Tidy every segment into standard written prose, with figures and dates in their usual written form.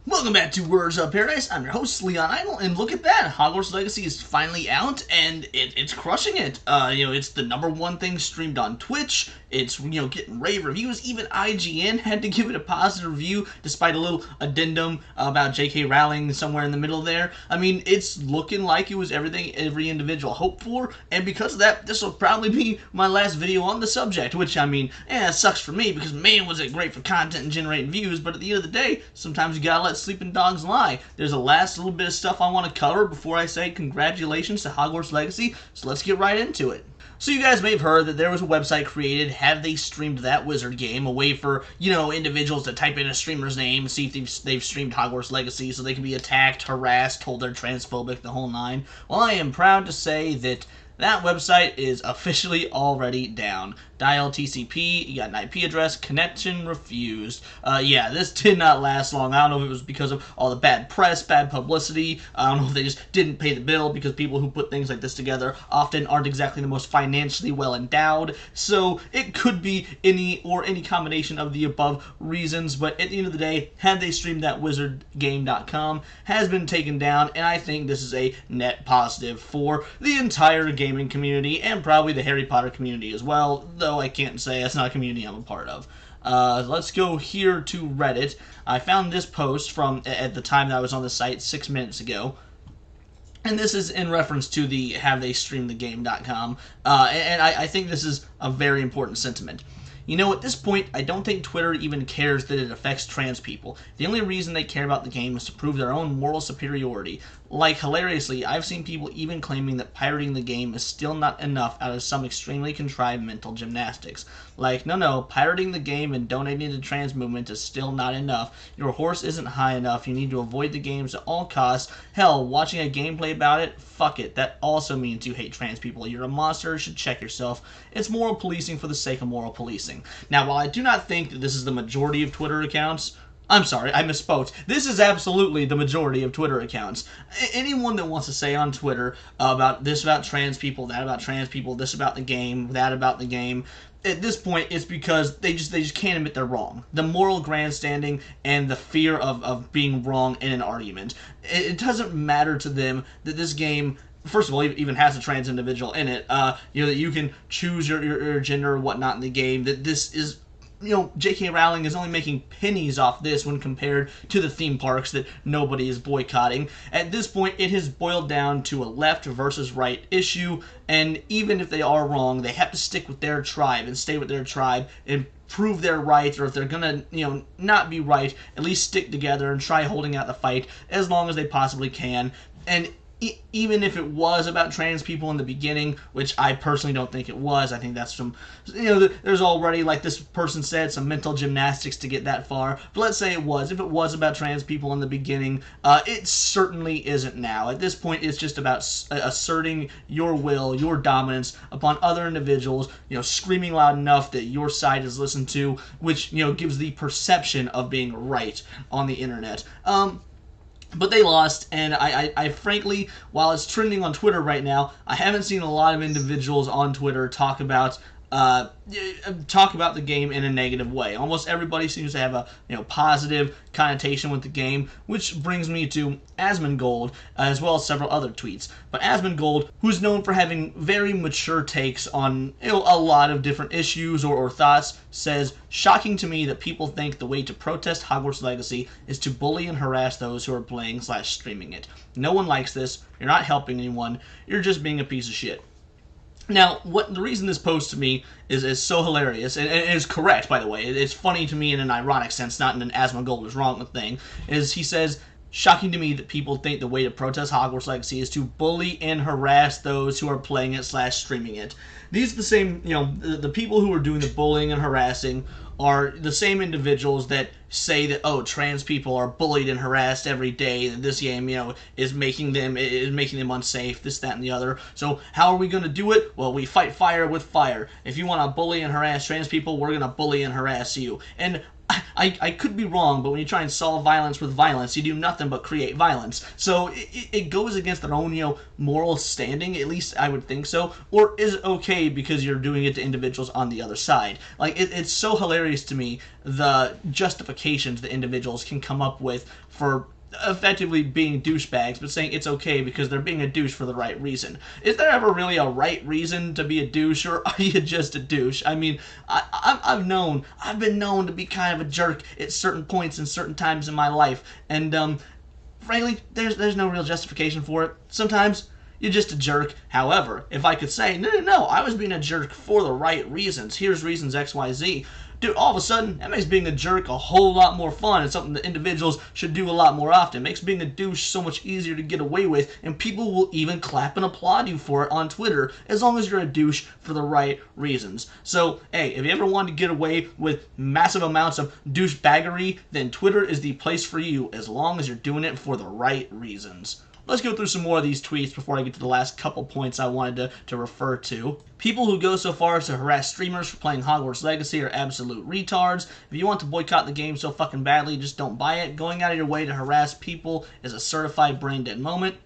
Welcome back to Words of Paradise. I'm your host, Leon Idle, and look at that! Hogwarts Legacy is finally out, and it's crushing it. It's the #1 thing streamed on Twitch. It's, getting rave reviews. Even IGN had to give it a positive review, despite a little addendum about J.K. Rowling somewhere in the middle there. I mean, it's looking like it was everything every individual hoped for, and because of that, this will probably be my last video on the subject, which, it sucks for me, because man, was it great for content and generating views, but at the end of the day, sometimes you gotta let sleeping dogs lie. There's a last little bit of stuff I want to cover before I say congratulations to Hogwarts Legacy, so let's get right into it. So you guys may have heard that there was a website created, Have They Streamed That Wizard Game, a way for, individuals to type in a streamer's name, see if they've streamed Hogwarts Legacy so they can be attacked, harassed, told they're transphobic, the whole nine. Well, I am proud to say that that website is officially already down. Dial TCP, you got an IP address, connection refused. Yeah, this did not last long. I don't know if it was because of all the bad press, bad publicity. I don't know if they just didn't pay the bill, because people who put things like this together often aren't exactly the most financially well endowed. So it could be any combination of the above reasons, but at the end of the day, Had They Streamed That WizardGame.com has been taken down, and I think this is a net positive for the entire gaming community and probably the Harry Potter community as well, though I can't say that's not a community I'm a part of. Let's go here to Reddit. I found this post from, at the time that I was on the site, 6 minutes ago. And this is in reference to the HaveTheyStreamedTheGame.com. And I think this is a very important sentiment. At this point, I don't think Twitter even cares that it affects trans people. The only reason they care about the game is to prove their own moral superiority. Like, hilariously, I've seen people even claiming that pirating the game is still not enough out of some extremely contrived mental gymnastics. Like, no, pirating the game and donating to the trans movement is still not enough. Your horse isn't high enough. You need to avoid the games at all costs. Hell, watching a gameplay about it, fuck it. That also means you hate trans people. You're a monster. You should check yourself. It's moral policing for the sake of moral policing. Now, while I do not think that this is the majority of Twitter accounts, I'm sorry, I misspoke. This is absolutely the majority of Twitter accounts. Anyone that wants to say on Twitter about this about trans people, that about trans people, this about the game, that about the game, at this point, it's because they just can't admit they're wrong. The moral grandstanding and the fear of being wrong in an argument. It doesn't matter to them that this game, first of all, even has a trans individual in it. That you can choose your gender or whatnot in the game. That this is, J.K. Rowling is only making pennies off this when compared to the theme parks that nobody is boycotting. At this point, it has boiled down to a left versus right issue, and even if they are wrong, they have to stick with their tribe and stay with their tribe and prove they're right, or if they're gonna, not be right, at least stick together and try holding out the fight as long as they possibly can. And even if it was about trans people in the beginning, which I personally don't think it was, I think that's some, there's already, like this person said, some mental gymnastics to get that far, but let's say it was. If it was about trans people in the beginning, it certainly isn't now. At this point, it's just about asserting your will, your dominance upon other individuals, screaming loud enough that your side is listened to, which, gives the perception of being right on the internet. But they lost, and I frankly, while it's trending on Twitter right now, I haven't seen a lot of individuals on Twitter talk about the game in a negative way. Almost everybody seems to have a positive connotation with the game, which brings me to Asmongold, as well as several other tweets. But Asmongold, who's known for having very mature takes on a lot of different issues or thoughts, says, "Shocking to me that people think the way to protest Hogwarts Legacy is to bully and harass those who are playing/streaming it. No one likes this. You're not helping anyone. You're just being a piece of shit." Now, the reason this post to me is so hilarious, and is correct, by the way, it's funny to me in an ironic sense, not in an Asmongold is wrong thing, is he says, "Shocking to me that people think the way to protest Hogwarts Legacy is to bully and harass those who are playing it/streaming it." These are the same, the people who are doing the bullying and harassing are the same individuals that say that, oh, trans people are bullied and harassed every day, and this game, is making them unsafe, this, that, and the other. So how are we going to do it? Well, we fight fire with fire. If you want to bully and harass trans people, we're going to bully and harass you. And I could be wrong, but when you try and solve violence with violence, you do nothing but create violence. So it goes against their own, moral standing, at least I would think so. Or is it okay because you're doing it to individuals on the other side? Like, it's so hilarious to me, the justifications that individuals can come up with for effectively being douchebags, but saying it's okay because they're being a douche for the right reason. Is there ever really a right reason to be a douche, or are you just a douche? I mean, I've been known to be kind of a jerk at certain points and certain times in my life, and frankly, there's no real justification for it. Sometimes you're just a jerk. However, if I could say, no, I was being a jerk for the right reasons. Here's reasons X, Y, Z. Dude, all of a sudden, that makes being a jerk a whole lot more fun and something that individuals should do a lot more often. It makes being a douche so much easier to get away with, and people will even clap and applaud you for it on Twitter as long as you're a douche for the right reasons. So, hey, if you ever want to get away with massive amounts of douchebaggery, then Twitter is the place for you as long as you're doing it for the right reasons. Let's go through some more of these tweets before I get to the last couple points I wanted to refer to. People who go so far as to harass streamers for playing Hogwarts Legacy are absolute retards. If you want to boycott the game so fucking badly, just don't buy it. Going out of your way to harass people is a certified brain-dead moment.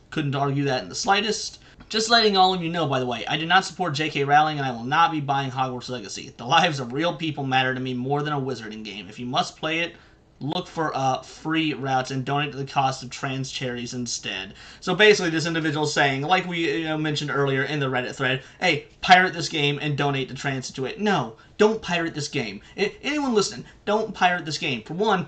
Couldn't argue that in the slightest. Just letting all of you know, by the way, I do not support J.K. Rowling, and I will not be buying Hogwarts Legacy. The lives of real people matter to me more than a wizarding game. If you must play it, look for free routes and donate to the cost of trans charities instead. So basically, this individual is saying, like we mentioned earlier in the Reddit thread, hey, pirate this game and donate to trans to it. No, don't pirate this game. Anyone listening, don't pirate this game. For one,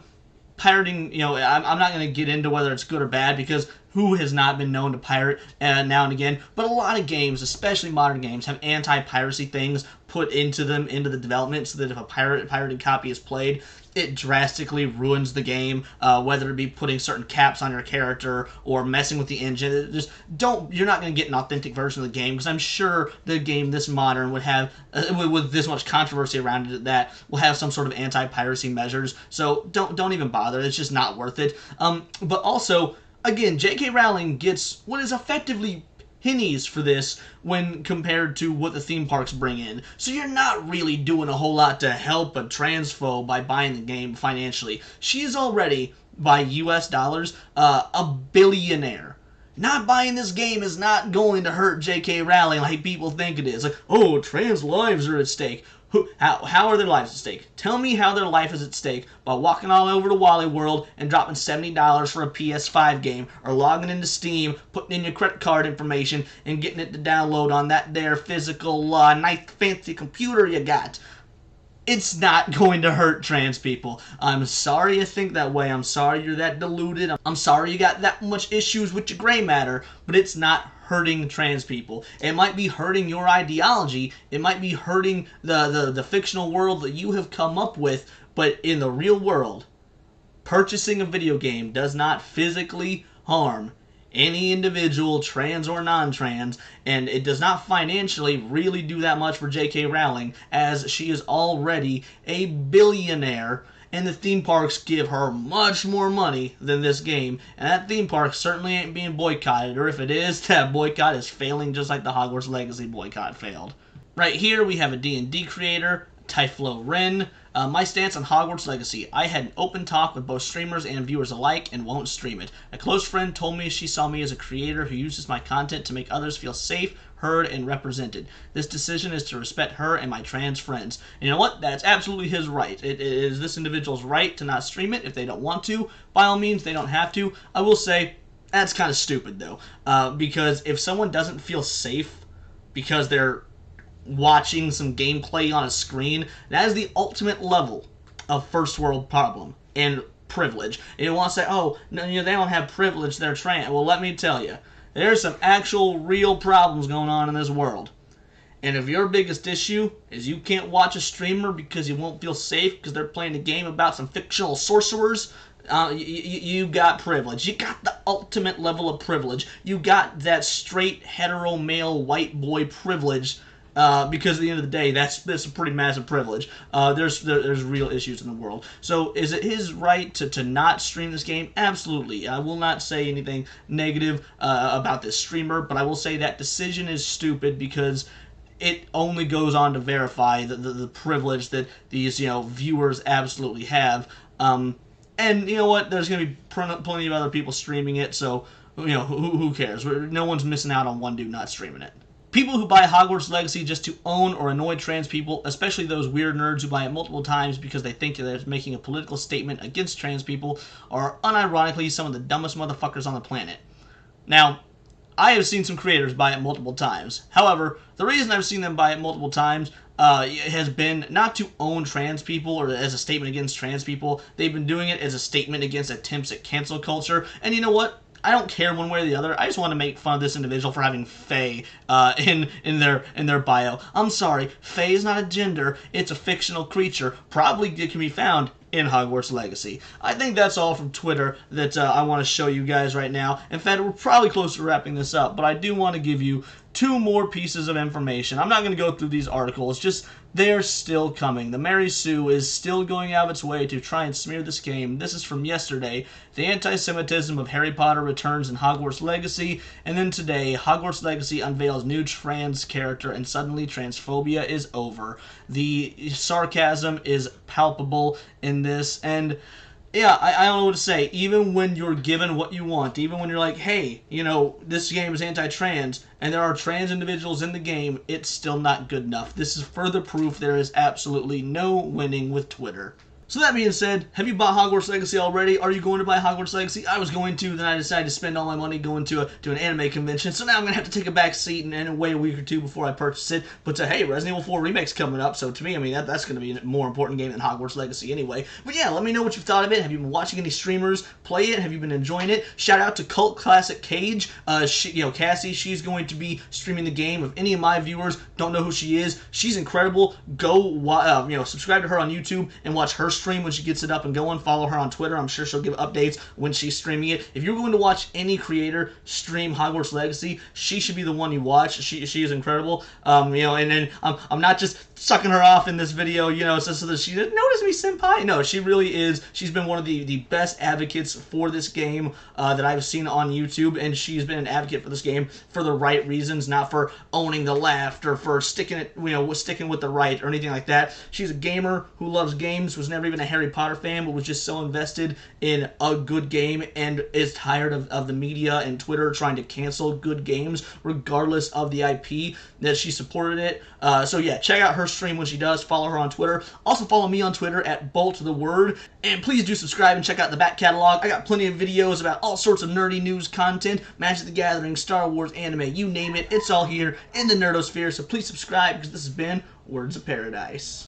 pirating, I'm not going to get into whether it's good or bad, because who has not been known to pirate now and again? But a lot of games, especially modern games, have anti-piracy things put into them, into the development, so that if a pirated copy is played, it drastically ruins the game, whether it be putting certain caps on your character or messing with the engine. You're not going to get an authentic version of the game, because I'm sure the game this modern would have, with this much controversy around it, that will have some sort of anti-piracy measures. So don't even bother. It's just not worth it. But also, again, J.K. Rowling gets what is effectively pennies for this when compared to what the theme parks bring in. So you're not really doing a whole lot to help a transphobe by buying the game financially. She is already, by US dollars, a billionaire. Not buying this game is not going to hurt J.K. Rowling like people think it is. Like, oh, trans lives are at stake. How are their lives at stake? Tell me how their life is at stake by walking all over to Wally World and dropping $70 for a PS5 game, or logging into Steam, putting in your credit card information, and getting it to download on that there physical, nice fancy computer you got. It's not going to hurt trans people. I'm sorry you think that way. I'm sorry you're that deluded. I'm sorry you got that much issues with your gray matter, but it's not hurting trans people. It might be hurting your ideology. It might be hurting the fictional world that you have come up with, but in the real world, purchasing a video game does not physically harm any individual, trans or non-trans, and it does not financially really do that much for J.K. Rowling, as she is already a billionaire, and the theme parks give her much more money than this game, and that theme park certainly ain't being boycotted, or if it is, that boycott is failing just like the Hogwarts Legacy boycott failed. Right here we have a D&D creator, Typhlo Ren. My stance on Hogwarts Legacy. I had an open talk with both streamers and viewers alike and won't stream it. A close friend told me she saw me as a creator who uses my content to make others feel safe, heard, and represented. This decision is to respect her and my trans friends. And you know what? That's absolutely his right. It is this individual's right to not stream it if they don't want to. By all means, they don't have to. I will say, that's kind of stupid though. Because if someone doesn't feel safe because they're watching some gameplay on a screen, that is the ultimate level of first world problem and privilege. And you want to say, oh, no, they don't have privilege, they're trans. Well, let me tell you, there's some actual real problems going on in this world. And if your biggest issue is you can't watch a streamer because you won't feel safe because they're playing a game about some fictional sorcerers, you got privilege. You got the ultimate level of privilege. You got that straight hetero male white boy privilege. Because at the end of the day, that's a pretty massive privilege. There's real issues in the world. So is it his right to not stream this game? Absolutely. I will not say anything negative about this streamer, but I will say that decision is stupid because it only goes on to verify the privilege that these, viewers absolutely have. And you know what? There's going to be plenty of other people streaming it, so, who cares? No one's missing out on one dude not streaming it. People who buy Hogwarts Legacy just to own or annoy trans people, especially those weird nerds who buy it multiple times because they think they're making a political statement against trans people, are unironically some of the dumbest motherfuckers on the planet. Now, I have seen some creators buy it multiple times. However, the reason I've seen them buy it multiple times has been not to own trans people or as a statement against trans people. They've been doing it as a statement against attempts at cancel culture. And you know what? I don't care one way or the other. I just want to make fun of this individual for having Fae in their bio. I'm sorry, Fae is not a gender. It's a fictional creature. Probably it can be found in Hogwarts Legacy. I think that's all from Twitter that I want to show you guys right now. In fact, we're probably close to wrapping this up, but I do want to give you 2 more pieces of information. I'm not going to go through these articles, just they're still coming. The Mary Sue is still going out of its way to try and smear this game. This is from yesterday. The anti-Semitism of Harry Potter returns in Hogwarts Legacy. And then today, Hogwarts Legacy unveils new trans character and suddenly transphobia is over. The sarcasm is palpable in this, and yeah, I don't know what to say. Even when you're given what you want, even when you're like, hey, this game is anti-trans, and there are trans individuals in the game, it's still not good enough. This is further proof there is absolutely no winning with Twitter. So that being said, have you bought Hogwarts Legacy already? Are you going to buy Hogwarts Legacy? I was going to, then I decided to spend all my money going to an anime convention, so now I'm going to have to take a back seat and wait a week or 2 before I purchase it. But hey, Resident Evil 4 Remake's coming up, so to me, I mean, that's going to be a more important game than Hogwarts Legacy anyway. But yeah, let me know what you've thought of it. Have you been watching any streamers play it? Have you been enjoying it? Shout out to Cult Classic Cage. Cassie, she's going to be streaming the game. If any of my viewers don't know who she is, she's incredible. Go, subscribe to her on YouTube and watch her stream when she gets it up and going. Follow her on Twitter. I'm sure she'll give updates when she's streaming it. If you're going to watch any creator stream Hogwarts Legacy, she should be the one you watch. She is incredible. And then I'm not just sucking her off in this video, so that she didn't notice me, senpai. No, she really is. She's been one of the best advocates for this game that I've seen on YouTube, and she's been an advocate for this game for the right reasons, not for owning the left or for sticking with the right or anything like that. She's a gamer who loves games, was never even a Harry Potter fan, but was just so invested in a good game and is tired of the media and Twitter trying to cancel good games regardless of the IP that she supported it. So yeah, check out her stream when she does. Follow her on Twitter. Also follow me on Twitter at BoltTheWord. And please do subscribe and check out the back catalog. I got plenty of videos about all sorts of nerdy news content, Magic the Gathering, Star Wars, anime, you name it. It's all here in the Nerdosphere, so please subscribe because this has been Words of Paradise.